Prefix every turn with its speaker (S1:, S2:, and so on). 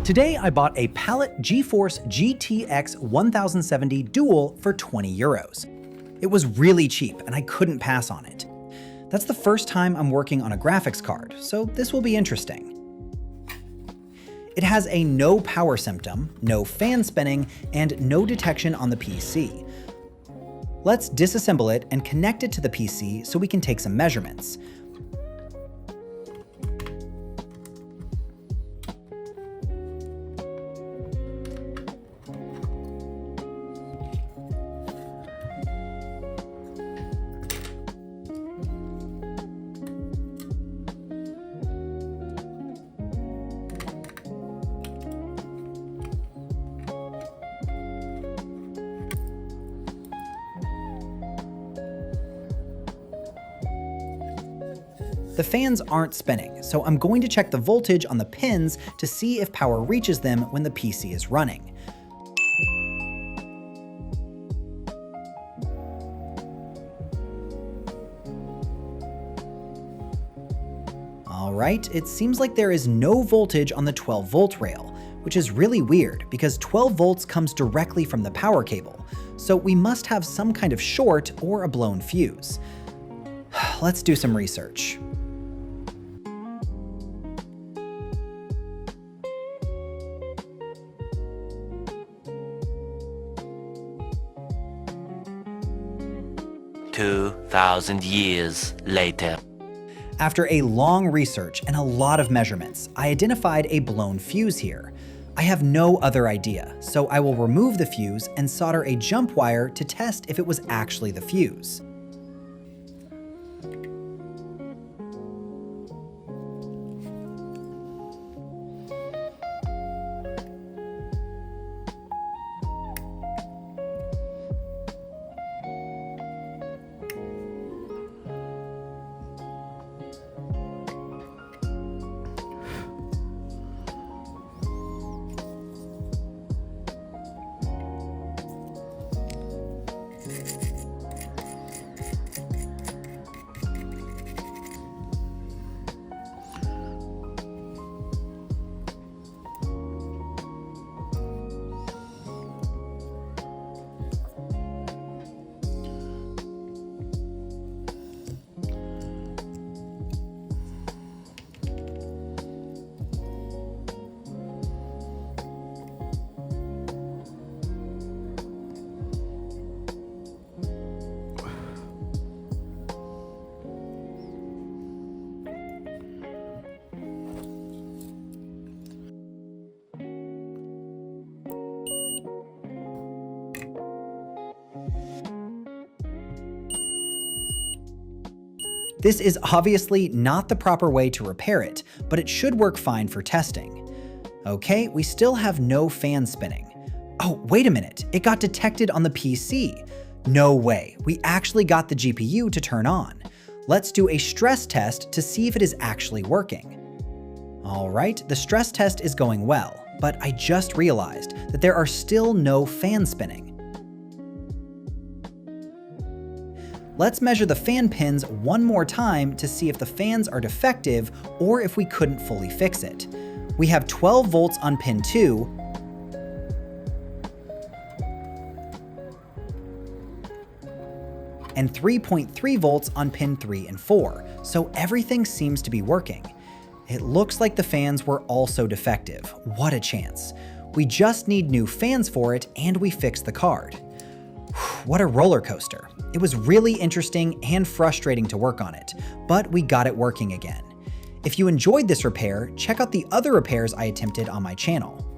S1: Today I bought a Palette GeForce GTX 1070 Dual for 20 euros. It was really cheap and I couldn't pass on it. That's the first time I'm working on a graphics card, so this will be interesting. It has a no power symptom, no fan spinning, and no detection on the PC. Let's disassemble it and connect it to the PC so we can take some measurements. The fans aren't spinning, so I'm going to check the voltage on the pins to see if power reaches them when the PC is running. Alright, it seems like there is no voltage on the 12-volt rail, which is really weird because 12 volts comes directly from the power cable, so we must have some kind of short or a blown fuse. Let's do some research.
S2: Years later.
S1: After a long research and a lot of measurements, I identified a blown fuse here. I have no other idea, so I will remove the fuse and solder a jump wire to test if it was actually the fuse. This is obviously not the proper way to repair it, but it should work fine for testing. Okay, we still have no fan spinning. Oh, wait a minute, it got detected on the PC. No way, we actually got the GPU to turn on. Let's do a stress test to see if it is actually working. All right, the stress test is going well, but I just realized that there are still no fan spinning. Let's measure the fan pins one more time to see if the fans are defective or if we couldn't fully fix it. We have 12 volts on pin 2, and 3.3 volts on pin 3 and 4, so everything seems to be working. It looks like the fans were also defective. What a chance. We just need new fans for it and we fixed the card. What a roller coaster. It was really interesting and frustrating to work on it, but we got it working again. If you enjoyed this repair, check out the other repairs I attempted on my channel.